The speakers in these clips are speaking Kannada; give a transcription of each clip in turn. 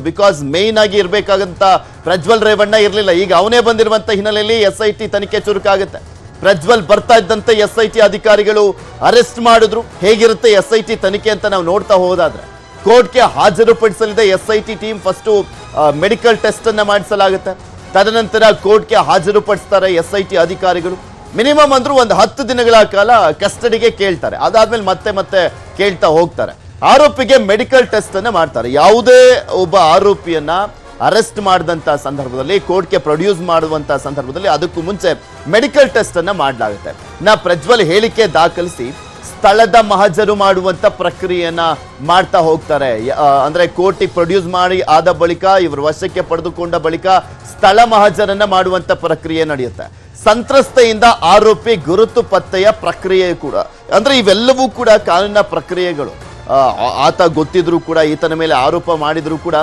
ಬಿಕಾಸ್ ಮೇನ್ ಆಗಿ ಇರಬೇಕಾಗಂತ ಪ್ರಜ್ವಲ್ ರೇವಣ್ಣ ಇರಲಿಲ್ಲ. ಈಗ ಅವನೇ ಬಂದಿರುವಂತ ಹಿನ್ನೆಲೆಯಲ್ಲಿ SIT ತನಿಖೆ ಚುರುಕಾಗುತ್ತೆ. ಪ್ರಜ್ವಲ್ ಬರ್ತಾ ಇದ್ದಂತೆ SIT ಅಧಿಕಾರಿಗಳು ಅರೆಸ್ಟ್ ಮಾಡಿದ್ರು. ಹೇಗಿರುತ್ತೆ SIT ತನಿಖೆ ಅಂತ ನಾವು ನೋಡ್ತಾ ಹೋದಾದ್ರೆ, ಕೋರ್ಟ್ಗೆ ಹಾಜರುಪಡಿಸಲಿದೆ SIT team. First medical test ಅನ್ನ ಮಾಡಿಸಲಾಗುತ್ತೆ. ತದನಂತರ ಕೋರ್ಟ್ಗೆ ಹಾಜರುಪಡಿಸ್ತಾರೆ SIT ಅಧಿಕಾರಿಗಳು. ಮಿನಿಮಮ್ ಅಂದ್ರೂ ಒಂದು 10 ದಿನಗಳ ಕಾಲ ಕಸ್ಟಡಿಗೆ ಕೇಳ್ತಾರೆ. ಅದಾದ್ಮೇಲೆ ಮತ್ತೆ ಕೇಳ್ತಾ ಹೋಗ್ತಾರೆ. ಆರೋಪಿಗೆ ಮೆಡಿಕಲ್ ಟೆಸ್ಟ್ ಅನ್ನ ಮಾಡ್ತಾರೆ. ಯಾವುದೇ ಒಬ್ಬ ಆರೋಪಿಯನ್ನ ಅರೆಸ್ಟ್ ಮಾಡಿದಂತ ಸಂದರ್ಭದಲ್ಲಿ, ಕೋರ್ಟ್ಗೆ ಪ್ರೊಡ್ಯೂಸ್ ಮಾಡುವಂತ ಸಂದರ್ಭದಲ್ಲಿ ಅದಕ್ಕೂ ಮುಂಚೆ ಮೆಡಿಕಲ್ ಟೆಸ್ಟ್ ಅನ್ನ ಮಾಡಲಾಗುತ್ತೆ. ಪ್ರಜ್ವಲ್ ಹೇಳಿಕೆ ದಾಖಲಿಸಿ ಸ್ಥಳದ ಮಹಜರು ಮಾಡುವಂತ ಪ್ರಕ್ರಿಯೆಯನ್ನ ಮಾಡ್ತಾ ಹೋಗ್ತಾರೆ. ಅಂದ್ರೆ ಕೋರ್ಟಿಗೆ ಪ್ರೊಡ್ಯೂಸ್ ಮಾಡಿ ಆದ ಬಳಿಕ, ಇವರು ವಶಕ್ಕೆ ಪಡೆದುಕೊಂಡ ಬಳಿಕ ಸ್ಥಳ ಮಹಜರನ್ನ ಮಾಡುವಂತ ಪ್ರಕ್ರಿಯೆ ನಡೆಯುತ್ತೆ. ಸಂತ್ರಸ್ತೆಯಿಂದ ಆರೋಪಿ ಗುರುತು ಪತ್ತೆಯ ಪ್ರಕ್ರಿಯೆ ಕೂಡ, ಅಂದ್ರೆ ಇವೆಲ್ಲವೂ ಕೂಡ ಕಾನೂನಿನ ಪ್ರಕ್ರಿಯೆಗಳು. ಆತ ಗೊತ್ತಿದ್ರು ಕೂಡ, ಈತನ ಮೇಲೆ ಆರೋಪ ಮಾಡಿದ್ರು ಕೂಡ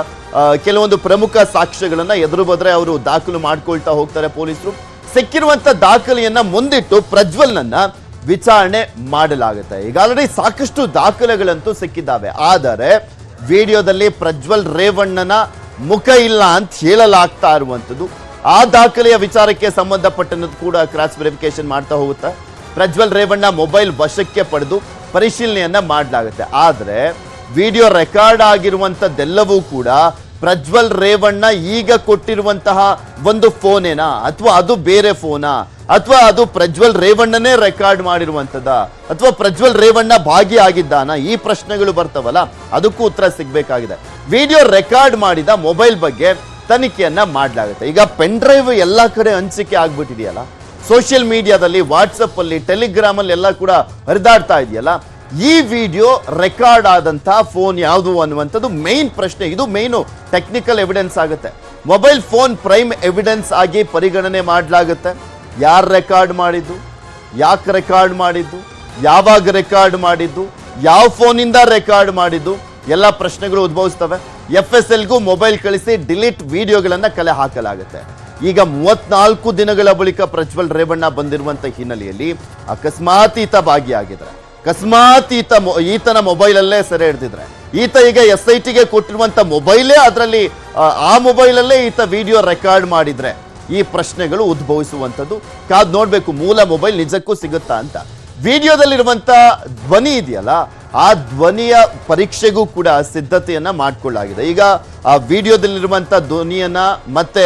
ಕೆಲವೊಂದು ಪ್ರಮುಖ ಸಾಕ್ಷ್ಯಗಳನ್ನ ಎದುರು ಬದ್ರೆ ಅವರು ದಾಖಲು ಮಾಡ್ಕೊಳ್ತಾ ಹೋಗ್ತಾರೆ ಪೊಲೀಸರು. ಸಿಕ್ಕಿರುವಂತ ದಾಖಲೆಯನ್ನ ಮುಂದಿಟ್ಟು ಪ್ರಜ್ವಲ್ನನ್ನ ವಿಚಾರಣೆ ಮಾಡಲಾಗುತ್ತೆ. ಈಗ ಆಲ್ರೆಡಿ ಸಾಕಷ್ಟು ದಾಖಲೆಗಳಂತೂ ಸಿಕ್ಕಿದ್ದಾವೆ. ಆದರೆ ವಿಡಿಯೋದಲ್ಲಿ ಪ್ರಜ್ವಲ್ ರೇವಣ್ಣನ ಮುಖ ಇಲ್ಲ ಅಂತ ಹೇಳಲಾಗ್ತಾ ಇರುವಂಥದ್ದು. ಆ ದಾಖಲೆಯ ವಿಚಾರಕ್ಕೆ ಸಂಬಂಧಪಟ್ಟಂತೆ ಕೂಡ ಕ್ರಾಸ್ ವೆರಿಫಿಕೇಶನ್ ಮಾಡ್ತಾ ಹೋಗುತ್ತೆ. ಪ್ರಜ್ವಲ್ ರೇವಣ್ಣ ಮೊಬೈಲ್ ವಶಕ್ಕೆ ಪಡೆದು ಪರಿಶೀಲನೆಯನ್ನ ಮಾಡಲಾಗುತ್ತೆ. ಆದರೆ ವಿಡಿಯೋ ರೆಕಾರ್ಡ್ ಆಗಿರುವಂತದ್ದೆಲ್ಲವೂ ಕೂಡ ಪ್ರಜ್ವಲ್ ರೇವಣ್ಣ ಈಗ ಕೊಟ್ಟಿರುವಂತಹ ಒಂದು ಫೋನೇನಾ, ಅಥವಾ ಅದು ಬೇರೆ ಫೋನಾ, ಅಥವಾ ಅದು ಪ್ರಜ್ವಲ್ ರೇವಣ್ಣನೇ ರೆಕಾರ್ಡ್ ಮಾಡಿರುವಂತದ, ಅಥವಾ ಪ್ರಜ್ವಲ್ ರೇವಣ್ಣ ಭಾಗಿಯಾಗಿದ್ದಾನ? ಈ ಪ್ರಶ್ನೆಗಳು ಬರ್ತವಲ್ಲ, ಅದಕ್ಕೂ ಉತ್ತರ ಸಿಗ್ಬೇಕಾಗಿದೆ. ವಿಡಿಯೋ ರೆಕಾರ್ಡ್ ಮಾಡಿದ ಮೊಬೈಲ್ ಬಗ್ಗೆ ತನಿಖೆಯನ್ನ ಮಾಡಲಾಗುತ್ತೆ. ಈಗ ಪೆನ್ ಡ್ರೈವ್ ಎಲ್ಲಾ ಕಡೆ ಹಂಚಿಕೆ ಆಗ್ಬಿಟ್ಟಿದೆಯಲ್ಲ, ಸೋಷಿಯಲ್ ಮೀಡಿಯಾದಲ್ಲಿ, ವಾಟ್ಸಪ್ ಅಲ್ಲಿ, ಟೆಲಿಗ್ರಾಮ್ ಅಲ್ಲಿ ಎಲ್ಲ ಕೂಡ ಹರಿದಾಡ್ತಾ ಇದೆಯಲ್ಲ. ಈ ವಿಡಿಯೋ ರೆಕಾರ್ಡ್ ಆದಂತಹ ಫೋನ್ ಯಾವುದು ಅನ್ನುವಂಥದ್ದು ಮೈನ್ ಪ್ರಶ್ನೆ. ಇದು ಮೈನು ಟೆಕ್ನಿಕಲ್ ಎವಿಡೆನ್ಸ್ ಆಗುತ್ತೆ. ಮೊಬೈಲ್ ಫೋನ್ ಪ್ರೈಮ್ ಎವಿಡೆನ್ಸ್ ಆಗಿ ಪರಿಗಣನೆ ಮಾಡಲಾಗುತ್ತೆ. ಯಾರು ರೆಕಾರ್ಡ್ ಮಾಡಿದ್ದು, ಯಾಕೆ ರೆಕಾರ್ಡ್ ಮಾಡಿದ್ದು, ಯಾವಾಗ ರೆಕಾರ್ಡ್ ಮಾಡಿದ್ದು, ಯಾವ ಫೋನಿಂದ ರೆಕಾರ್ಡ್ ಮಾಡಿದ್ದು, ಎಲ್ಲ ಪ್ರಶ್ನೆಗಳು ಉದ್ಭವಿಸ್ತವೆ. FSLಗೂ ಮೊಬೈಲ್ ಕಳಿಸಿ ಡಿಲೀಟ್ ವಿಡಿಯೋಗಳನ್ನ ಕಲೆ ಹಾಕಲಾಗುತ್ತೆ. ಈಗ 34 ದಿನಗಳ ಬಳಿಕ ಪ್ರಜ್ವಲ್ ರೇವಣ್ಣ ಬಂದಿರುವಂತ ಹಿನ್ನೆಲೆಯಲ್ಲಿ ಅಕಸ್ಮಾತ್ ಈತ ಭಾಗಿಯಾಗಿದ್ರೆ, ಅಕಸ್ಮಾತ್ ಈತನ ಮೊಬೈಲ್ ಅಲ್ಲೇ ಸೆರೆ ಹಿಡಿದಿದ್ರೆ, ಈತ ಈಗ SITಗೆ ಕೊಟ್ಟಿರುವಂತ ಮೊಬೈಲೇ, ಅದರಲ್ಲಿ ಆ ಮೊಬೈಲ್ ಅಲ್ಲೇ ಈತ ವಿಡಿಯೋ ರೆಕಾರ್ಡ್ ಮಾಡಿದ್ರೆ ಈ ಪ್ರಶ್ನೆಗಳು ಉದ್ಭವಿಸುವಂಥದ್ದು. ಕಾದ್ ನೋಡ್ಬೇಕು ಮೂಲ ಮೊಬೈಲ್ ನಿಜಕ್ಕೂ ಸಿಗುತ್ತಾ ಅಂತ. ವಿಡಿಯೋದಲ್ಲಿರುವಂತ ಧ್ವನಿ ಇದೆಯಲ್ಲ, ಆ ಧ್ವನಿಯ ಪರೀಕ್ಷೆಗೂ ಕೂಡ ಸಿದ್ಧತೆಯನ್ನ ಮಾಡಿಕೊಳ್ಳಲಾಗಿದೆ. ಈಗ ಆ ವಿಡಿಯೋದಲ್ಲಿರುವಂತ ಧ್ವನಿಯನ್ನ ಮತ್ತೆ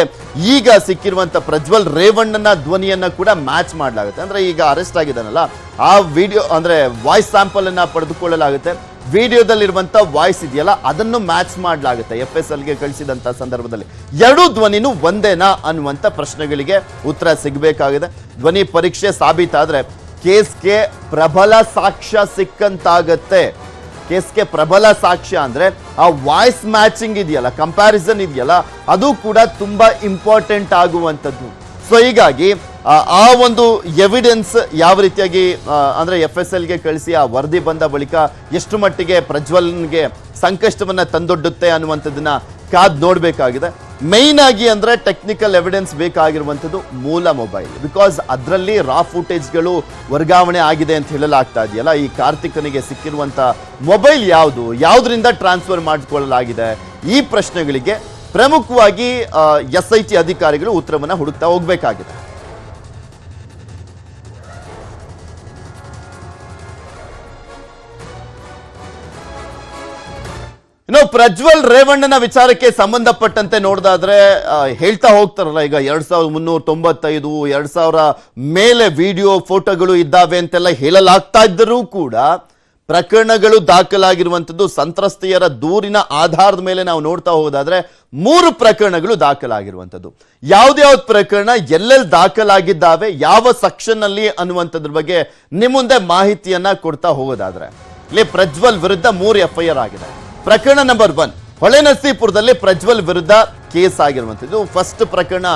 ಈಗ ಸಿಕ್ಕಿರುವಂತ ಪ್ರಜ್ವಲ್ ರೇವಣ್ಣನ ಧ್ವನಿಯನ್ನ ಕೂಡ ಮ್ಯಾಚ್ ಮಾಡಲಾಗುತ್ತೆ. ಅಂದ್ರೆ ಈಗ ಅರೆಸ್ಟ್ ಆಗಿದ್ದಾನಲ್ಲ, ಆ ವಿಡಿಯೋ ಅಂದ್ರೆ ವಾಯ್ಸ್ ಸ್ಯಾಂಪಲ್ ಅನ್ನ ಪಡೆದುಕೊಳ್ಳಲಾಗುತ್ತೆ. ವಿಡಿಯೋದಲ್ಲಿರುವಂತ ವಾಯ್ಸ್ ಇದೆಯಲ್ಲ, ಅದನ್ನು ಮ್ಯಾಚ್ ಮಾಡಲಾಗುತ್ತೆ. FSLಗೆ ಕಳಿಸಿದಂತ ಸಂದರ್ಭದಲ್ಲಿ ಎರಡೂ ಧ್ವನಿನೂ ಒಂದೇನಾ ಅನ್ನುವಂತ ಪ್ರಶ್ನೆಗಳಿಗೆ ಉತ್ತರ ಸಿಗಬೇಕಾಗಿದೆ. ಧ್ವನಿ ಪರೀಕ್ಷೆ ಸಾಬೀತಾದ್ರೆ ಕೇಸ್ಗೆ ಪ್ರಬಲ ಸಾಕ್ಷ್ಯ ಸಿಕ್ಕಂತಾಗತ್ತೆ. ಕೇಸ್ಗೆ ಪ್ರಬಲ ಸಾಕ್ಷ್ಯ ಅಂದ್ರೆ ಆ ವಾಯ್ಸ್ ಮ್ಯಾಚಿಂಗ್ ಇದೆಯಲ್ಲ, ಕಂಪ್ಯಾರಿಸನ್ ಇದೆಯಲ್ಲ, ಅದು ಕೂಡ ತುಂಬಾ ಇಂಪಾರ್ಟೆಂಟ್ ಆಗುವಂಥದ್ದು. ಸೊ ಹೀಗಾಗಿ ಆ ಒಂದು ಎವಿಡೆನ್ಸ್ ಯಾವ ರೀತಿಯಾಗಿ ಅಂದ್ರೆ FSLಗೆ ಕಳಿಸಿ ಆ ವರದಿ ಬಂದ ಬಳಿಕ ಎಷ್ಟು ಮಟ್ಟಿಗೆ ಪ್ರಜ್ವಲ್ಗೆ ಸಂಕಷ್ಟವನ್ನ ತಂದೊಡ್ಡುತ್ತೆ ಅನ್ನುವಂಥದ್ದನ್ನ ಕಾದ್ ನೋಡ್ಬೇಕಾಗಿದೆ. ಮೈನ್ ಆಗಿ ಅಂದ್ರೆ ಟೆಕ್ನಿಕಲ್ ಎವಿಡೆನ್ಸ್ ಬೇಕಾಗಿರುವಂಥದ್ದು ಮೂಲ ಮೊಬೈಲ್. ಬಿಕಾಸ್ ಅದರಲ್ಲಿ ರಾ ಫುಟೇಜ್ಗಳು ವರ್ಗಾವಣೆ ಆಗಿದೆ ಅಂತ ಹೇಳಲಾಗ್ತಾ ಇದೆಯಲ್ಲ. ಈ ಕಾರ್ತಿಕನಿಗೆ ಸಿಕ್ಕಿರುವಂತ ಮೊಬೈಲ್ ಯಾವುದು, ಯಾವುದರಿಂದ ಟ್ರಾನ್ಸ್ಫರ್ ಮಾಡಿಕೊಳ್ಳಲಾಗಿದೆ, ಈ ಪ್ರಶ್ನೆಗಳಿಗೆ ಪ್ರಮುಖವಾಗಿ SIT ಅಧಿಕಾರಿಗಳು ಉತ್ತರವನ್ನ ಹುಡುಕ್ತಾ ಹೋಗ್ಬೇಕಾಗಿದೆ. ಇನ್ನು ಪ್ರಜ್ವಲ್ ರೇವಣ್ಣನ ವಿಚಾರಕ್ಕೆ ಸಂಬಂಧಪಟ್ಟಂತೆ ನೋಡಿದಾದ್ರೆ ಹೇಳ್ತಾ ಹೋಗ್ತಾರಲ್ಲ, ಈಗ 2395 2000 ಮೇಲೆ ವಿಡಿಯೋ ಫೋಟೋಗಳು ಇದ್ದಾವೆ ಅಂತೆಲ್ಲ ಹೇಳಲಾಗ್ತಾ ಇದ್ದರೂ ಕೂಡ ಪ್ರಕರಣಗಳು ದಾಖಲಾಗಿರುವಂಥದ್ದು ಸಂತ್ರಸ್ತೆಯರ ದೂರಿನ ಆಧಾರದ ಮೇಲೆ ನಾವು ನೋಡ್ತಾ ಹೋದಾದ್ರೆ 3 ಪ್ರಕರಣಗಳು ದಾಖಲಾಗಿರುವಂಥದ್ದು. ಯಾವ್ದ್ಯಾವ್ದು ಪ್ರಕರಣ ಎಲ್ಲೆಲ್ಲಿ ದಾಖಲಾಗಿದ್ದಾವೆ, ಯಾವ ಸೆಕ್ಷನ್ ಅಲ್ಲಿ ಅನ್ನುವಂಥದ್ರ ಬಗ್ಗೆ ನಿಮ್ಮ ಮುಂದೆ ಮಾಹಿತಿಯನ್ನ ಕೊಡ್ತಾ ಹೋಗೋದಾದ್ರೆ, ಇಲ್ಲಿ ಪ್ರಜ್ವಲ್ ವಿರುದ್ಧ 3 FIR ಆಗಿದೆ. ಪ್ರಕರಣ ನಂಬರ್ 1 ಹೊಳೆನರಸೀಪುರದಲ್ಲಿ ಪ್ರಜ್ವಲ್ ವಿರುದ್ಧ ಕೇಸ್ ಆಗಿರುವಂಥದ್ದು. ಫಸ್ಟ್ ಪ್ರಕರಣ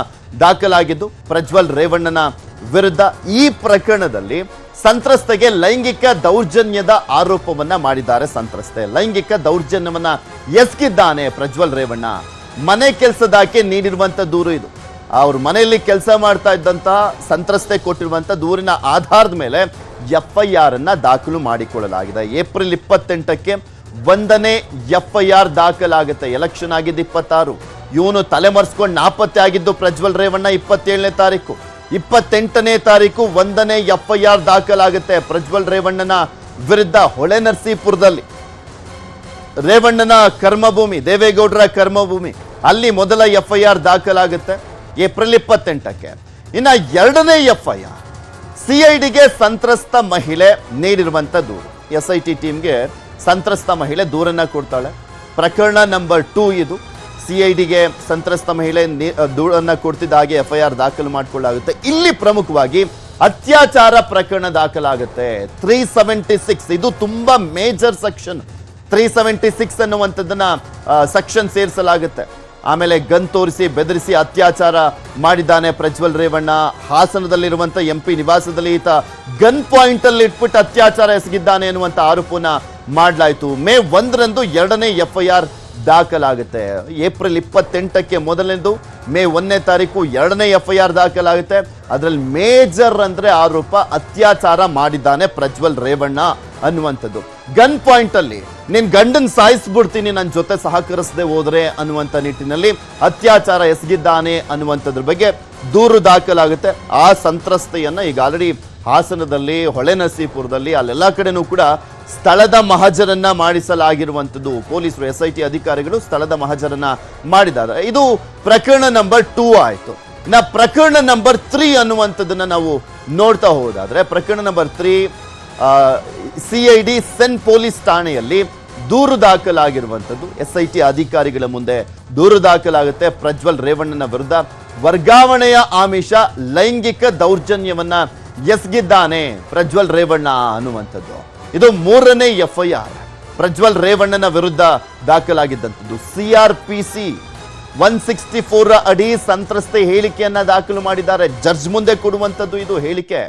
ದಾಖಲಾಗಿದ್ದು ಪ್ರಜ್ವಲ್ ರೇವಣ್ಣನ ವಿರುದ್ಧ. ಈ ಪ್ರಕರಣದಲ್ಲಿ ಸಂತ್ರಸ್ತೆಗೆ ಲೈಂಗಿಕ ದೌರ್ಜನ್ಯದ ಆರೋಪವನ್ನ ಮಾಡಿದ್ದಾರೆ. ಸಂತ್ರಸ್ತೆ ಲೈಂಗಿಕ ದೌರ್ಜನ್ಯವನ್ನ ಎಸಗಿದ್ದಾನೆ ಪ್ರಜ್ವಲ್ ರೇವಣ್ಣ. ಮನೆ ಕೆಲಸದಾಕೆ ನೀಡಿರುವಂತ ದೂರು ಇದು. ಅವ್ರ ಮನೆಯಲ್ಲಿ ಕೆಲಸ ಮಾಡ್ತಾ ಇದ್ದಂತಹ ಸಂತ್ರಸ್ತೆ ಕೊಟ್ಟಿರುವಂತ ದೂರಿನ ಆಧಾರದ ಮೇಲೆ FIR ಅನ್ನ ದಾಖಲು ಮಾಡಿಕೊಳ್ಳಲಾಗಿದೆ. ಏಪ್ರಿಲ್ 28ಕ್ಕೆ ಒಂದನೇ FIR ದಾಖಲಾಗುತ್ತೆ. ಎಲೆಕ್ಷನ್ ಆಗಿದ್ದು 26, ಇವನು ತಲೆಮರೆಸ್ಕೊಂಡು ನಾಪತ್ತೆ ಆಗಿದ್ದು ಪ್ರಜ್ವಲ್ ರೇವಣ್ಣ 27ನೇ ತಾರೀಕು. 28ನೇ ತಾರೀಕು ಒಂದನೇ FIR ದಾಖಲಾಗುತ್ತೆ ಪ್ರಜ್ವಲ್ ರೇವಣ್ಣನ ವಿರುದ್ಧ ಹೊಳೆನರಸೀಪುರದಲ್ಲಿ. ರೇವಣ್ಣನ ಕರ್ಮಭೂಮಿ, ದೇವೇಗೌಡರ ಕರ್ಮಭೂಮಿ, ಅಲ್ಲಿ ಮೊದಲ FIR ದಾಖಲಾಗುತ್ತೆ ಏಪ್ರಿಲ್ 28ಕ್ಕೆ. ಇನ್ನ ಎರಡನೇ FIR CIDಗೆ ಸಂತ್ರಸ್ತ ಮಹಿಳೆ ನೀಡಿರುವಂತ ದೂರು. SIT ಟೀಮ್ಗೆ ಸಂತ್ರಸ್ತ ಮಹಿಳೆ ದೂರನ್ನ ಕೊಡ್ತಾಳೆ. ಪ್ರಕರಣ ನಂಬರ್ 2 ಇದು. CIDಗೆ ಸಂತ್ರಸ್ತ ಮಹಿಳೆ ದೂರನ್ನ ಕೊಡ್ತಿದ್ದ ಹಾಗೆ FIR ದಾಖಲು ಮಾಡಿಕೊಳ್ಳಾಗುತ್ತೆ. ಇಲ್ಲಿ ಪ್ರಮುಖವಾಗಿ ಅತ್ಯಾಚಾರ ಪ್ರಕರಣ ದಾಖಲಾಗುತ್ತೆ. 376 ಇದು ತುಂಬಾ ಮೇಜರ್ ಸೆಕ್ಷನ್. 376 ಅನ್ನುವಂಥದ್ದನ್ನ ಸೆಕ್ಷನ್ ಸೇರಿಸಲಾಗುತ್ತೆ. ಆಮೇಲೆ ಗನ್ ತೋರಿಸಿ ಬೆದರಿಸಿ ಅತ್ಯಾಚಾರ ಮಾಡಿದ್ದಾನೆ ಪ್ರಜ್ವಲ್ ರೇವಣ್ಣ. ಹಾಸನದಲ್ಲಿರುವಂತ MP ನಿವಾಸದಲ್ಲಿ ಈತ ಗನ್ ಪಾಯಿಂಟ್ ಅಲ್ಲಿ ಇಟ್ಬಿಟ್ಟು ಅತ್ಯಾಚಾರ ಎಸಗಿದ್ದಾನೆ ಎನ್ನುವಂತ ಆರೋಪನ ಮಾಡಲಾಯಿತು. ಮೇ 1ರಂದು ಎರಡನೇ FIR ದಾಖಲಾಗುತ್ತೆ. ಏಪ್ರಿಲ್ 28ಕ್ಕೆ ಮೊದಲನೇದು, ಮೇ 1ನೇ ತಾರೀಕು ಎರಡನೇ FIR ದಾಖಲಾಗುತ್ತೆ. ಅದರಲ್ಲಿ ಮೇಜರ್ ಅಂದ್ರೆ ಆರೋಪ ಅತ್ಯಾಚಾರ ಮಾಡಿದ್ದಾನೆ ಪ್ರಜ್ವಲ್ ರೇವಣ್ಣ ಅನ್ನುವಂಥದ್ದು. ಗನ್ ಪಾಯಿಂಟ್ ಅಲ್ಲಿ ನಿನ್ ಗಂಡನ್ ಸಾಯಿಸ್ಬಿಡ್ತೀನಿ ನನ್ನ ಜೊತೆ ಸಹಕರಿಸದೆ ಹೋದ್ರೆ ಅನ್ನುವಂಥ ನಿಟ್ಟಿನಲ್ಲಿ ಅತ್ಯಾಚಾರ ಎಸಗಿದ್ದಾನೆ ಅನ್ನುವಂಥದ್ರ ಬಗ್ಗೆ ದೂರು ದಾಖಲಾಗುತ್ತೆ. ಆ ಸಂತ್ರಸ್ತೆಯನ್ನ ಈಗ ಆಲ್ರೆಡಿ ಹಾಸನದಲ್ಲಿ, ಹೊಳೆನರಸೀಪುರದಲ್ಲಿ ಅಲ್ಲೆಲ್ಲ ಕಡೆನೂ ಕೂಡ ಸ್ಥಳದ ಮಹಜರನ್ನ ಮಾಡಿಸಲಾಗಿರುವಂಥದ್ದು. ಪೊಲೀಸರು SIT ಅಧಿಕಾರಿಗಳು ಸ್ಥಳದ ಮಹಜರನ್ನ ಮಾಡಿದ್ದಾರೆ. ಇದು ಪ್ರಕರಣ ನಂಬರ್ 2 ಆಯ್ತು. ಇನ್ನ ಪ್ರಕರಣ ನಂಬರ್ 3 ಅನ್ನುವಂಥದ್ದನ್ನ ನಾವು ನೋಡ್ತಾ ಹೋದಾದ್ರೆ, ಪ್ರಕರಣ ನಂಬರ್ 3 CID ಸೆನ್ ಪೊಲೀಸ್ ಠಾಣೆಯಲ್ಲಿ ದೂರು ದಾಖಲಾಗಿರುವಂಥದ್ದು. SIT ಅಧಿಕಾರಿಗಳ ಮುಂದೆ ದೂರು ದಾಖಲಾಗುತ್ತೆ. ಪ್ರಜ್ವಲ್ ರೇವಣ್ಣನ ವಿರುದ್ಧ ವರ್ಗಾವಣೆಯ ಆಮಿಷ, ಲೈಂಗಿಕ ದೌರ್ಜನ್ಯವನ್ನ ಎಸಗಿದ್ದಾನೆ ಪ್ರಜ್ವಲ್ ರೇವಣ್ಣ ಅನ್ನುವಂಥದ್ದು. ಇದು 3ನೇ FIR ಪ್ರಜ್ವಲ್ ರೇವಣ್ಣನ ವಿರುದ್ಧ ದಾಖಲಾಗಿದ್ದಂಥದ್ದು. CRPC 164 ಅಡಿ ಸಂತ್ರಸ್ತೆ ಹೇಳಿಕೆಯನ್ನ ದಾಖಲು ಮಾಡಿದ್ದಾರೆ. ಜಡ್ಜ್ ಮುಂದೆ ಕೊಡುವಂಥದ್ದು ಇದು ಹೇಳಿಕೆ.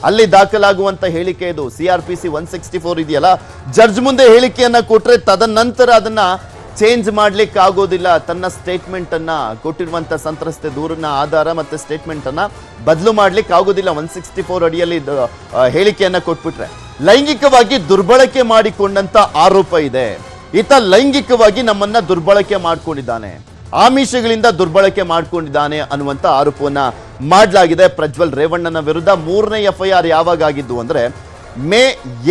ಅಲ್ಲಿ ದಾಖಲಾಗುವಂತ ಹೇಳಿಕೆ ಇದು. CRPC 164 ಇದೆಯಲ್ಲ, ಜಡ್ಜ್ ಮುಂದೆ ಹೇಳಿಕೆಯನ್ನ ಕೊಟ್ರೆ ತದನಂತರ ಅದನ್ನ ಚೇಂಜ್ ಮಾಡ್ಲಿಕ್ಕೆ ಆಗೋದಿಲ್ಲ. ತನ್ನ ಸ್ಟೇಟ್ಮೆಂಟ್ ಅನ್ನ ಕೊಟ್ಟಿರುವಂತ ಸಂತ್ರಸ್ತೆ ದೂರನ್ನ ಆಧಾರ ಮತ್ತೆ ಸ್ಟೇಟ್ಮೆಂಟ್ ಅನ್ನ ಬದಲು ಮಾಡ್ಲಿಕ್ಕೆ ಆಗೋದಿಲ್ಲ. 164 ಅಡಿಯಲ್ಲಿ ಹೇಳಿಕೆಯನ್ನ ಕೊಟ್ಬಿಟ್ರೆ. ಲೈಂಗಿಕವಾಗಿ ದುರ್ಬಳಕೆ ಮಾಡಿಕೊಂಡಂತ ಆರೋಪ ಇದೆ. ಈತ ಲೈಂಗಿಕವಾಗಿ ನಮ್ಮನ್ನ ದುರ್ಬಳಕೆ ಮಾಡ್ಕೊಂಡಿದ್ದಾನೆ, ಆಮಿಷಗಳಿಂದ ದುರ್ಬಳಕೆ ಮಾಡ್ಕೊಂಡಿದ್ದಾನೆ ಅನ್ನುವಂತ ಆರೋಪವನ್ನ ಮಾಡಲಾಗಿದೆ ಪ್ರಜ್ವಲ್ ರೇವಣ್ಣನ ವಿರುದ್ಧ. 3ನೇ FIR ಯಾವಾಗ ಆಗಿದ್ದು ಅಂದ್ರೆ ಮೇ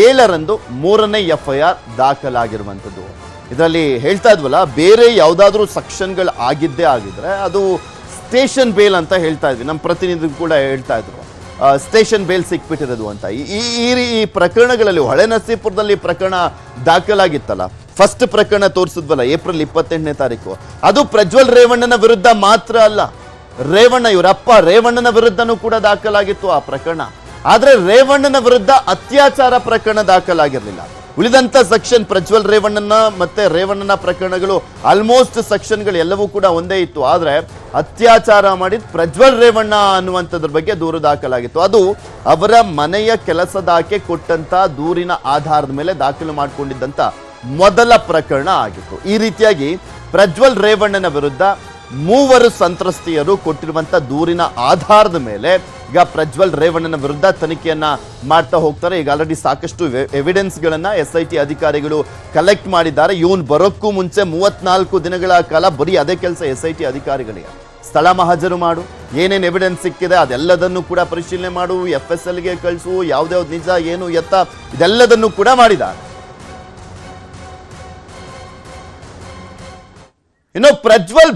7ರಂದು 3ನೇ FIR ದಾಖಲಾಗಿರುವಂಥದ್ದು. ಇದರಲ್ಲಿ ಹೇಳ್ತಾ ಇದ್ವಲ್ಲ, ಬೇರೆ ಯಾವ್ದಾದ್ರು ಸೆಕ್ಷನ್ಗಳು ಆಗಿದ್ದೇ ಆಗಿದ್ರೆ ಅದು ಸ್ಟೇಷನ್ ಬೇಲ್ ಅಂತ ಹೇಳ್ತಾ ಇದ್ವಿ. ನಮ್ಮ ಪ್ರತಿನಿಧಿ ಕೂಡ ಹೇಳ್ತಾ ಇದ್ರು ಸ್ಟೇಷನ್ ಬೇಲ್ ಸಿಕ್ಬಿಟ್ಟಿರೋದು ಅಂತ. ಈ ಪ್ರಕರಣಗಳಲ್ಲಿ ಹೊಳೆನರಸೀಪುರದಲ್ಲಿ ಪ್ರಕರಣ ದಾಖಲಾಗಿತ್ತಲ್ಲ, ಫಸ್ಟ್ ಪ್ರಕರಣ ತೋರಿಸಿದ್ವಲ್ಲ ಏಪ್ರಿಲ್ 28ನೇ ತಾರೀಕು, ಅದು ಪ್ರಜ್ವಲ್ ರೇವಣ್ಣನ ವಿರುದ್ಧ ಮಾತ್ರ ಅಲ್ಲ, ರೇವಣ್ಣ ಇವರಪ್ಪ ರೇವಣ್ಣನ ವಿರುದ್ಧನೂ ಕೂಡ ದಾಖಲಾಗಿತ್ತು ಆ ಪ್ರಕರಣ. ಆದ್ರೆ ರೇವಣ್ಣನ ವಿರುದ್ಧ ಅತ್ಯಾಚಾರ ಪ್ರಕರಣ ದಾಖಲಾಗಿರ್ಲಿಲ್ಲ. ಉಳಿದಂತ ಸೆಕ್ಷನ್ ಪ್ರಜ್ವಲ್ ರೇವಣ್ಣನ ಮತ್ತೆ ರೇವಣ್ಣನ ಪ್ರಕರಣಗಳು ಆಲ್ಮೋಸ್ಟ್ ಸೆಕ್ಷನ್ಗಳು ಎಲ್ಲವೂ ಕೂಡ ಒಂದೇ ಇತ್ತು. ಆದ್ರೆ ಅತ್ಯಾಚಾರ ಮಾಡಿದ ಪ್ರಜ್ವಲ್ ರೇವಣ್ಣ ಅನ್ನುವಂಥದ್ರ ಬಗ್ಗೆ ದೂರು ದಾಖಲಾಗಿತ್ತು. ಅದು ಅವರ ಮನೆಯ ಕೆಲಸದಾಕೆ ಕೊಟ್ಟಂತ ದೂರಿನ ಆಧಾರದ ಮೇಲೆ ದಾಖಲು ಮಾಡಿಕೊಂಡಿದ್ದಂತ ಮೊದಲ ಪ್ರಕರಣ ಆಗಿತ್ತು. ಈ ರೀತಿಯಾಗಿ ಪ್ರಜ್ವಲ್ ರೇವಣ್ಣನ ವಿರುದ್ಧ 3 ಸಂತ್ರಸ್ತೆಯರು ಕೊಟ್ಟಿರುವಂತ ದೂರಿನ ಆಧಾರದ ಮೇಲೆ ಈಗ ಪ್ರಜ್ವಲ್ ರೇವಣ್ಣನ ವಿರುದ್ಧ ತನಿಖೆಯನ್ನ ಮಾಡ್ತಾ ಹೋಗ್ತಾರೆ. ಈಗ ಆಲ್ರೆಡಿ ಸಾಕಷ್ಟು ಎವಿಡೆನ್ಸ್ ಗಳನ್ನ SIT ಅಧಿಕಾರಿಗಳು ಕಲೆಕ್ಟ್ ಮಾಡಿದ್ದಾರೆ. ಇವನ್ ಬರೋಕ್ಕೂ ಮುಂಚೆ 34 ದಿನಗಳ ಕಾಲ ಬರೀ ಅದೇ ಕೆಲಸ SIT ಅಧಿಕಾರಿಗಳಿಗೆ. ಸ್ಥಳ ಮಹಜರು ಮಾಡು, ಏನೇನು ಎವಿಡೆನ್ಸ್ ಸಿಕ್ಕಿದೆ ಅದೆಲ್ಲದನ್ನು ಕೂಡ ಪರಿಶೀಲನೆ ಮಾಡು, FSLಗೆ ಕಳಿಸು, ಯಾವ್ದ್ಯಾವ್ದು ನಿಜ ಏನು ಎತ್ತ ಇದೆಲ್ಲದನ್ನು ಕೂಡ ಮಾಡಿದ್ದಾರೆ. ಇನ್ನು ಪ್ರಜ್ವಲ್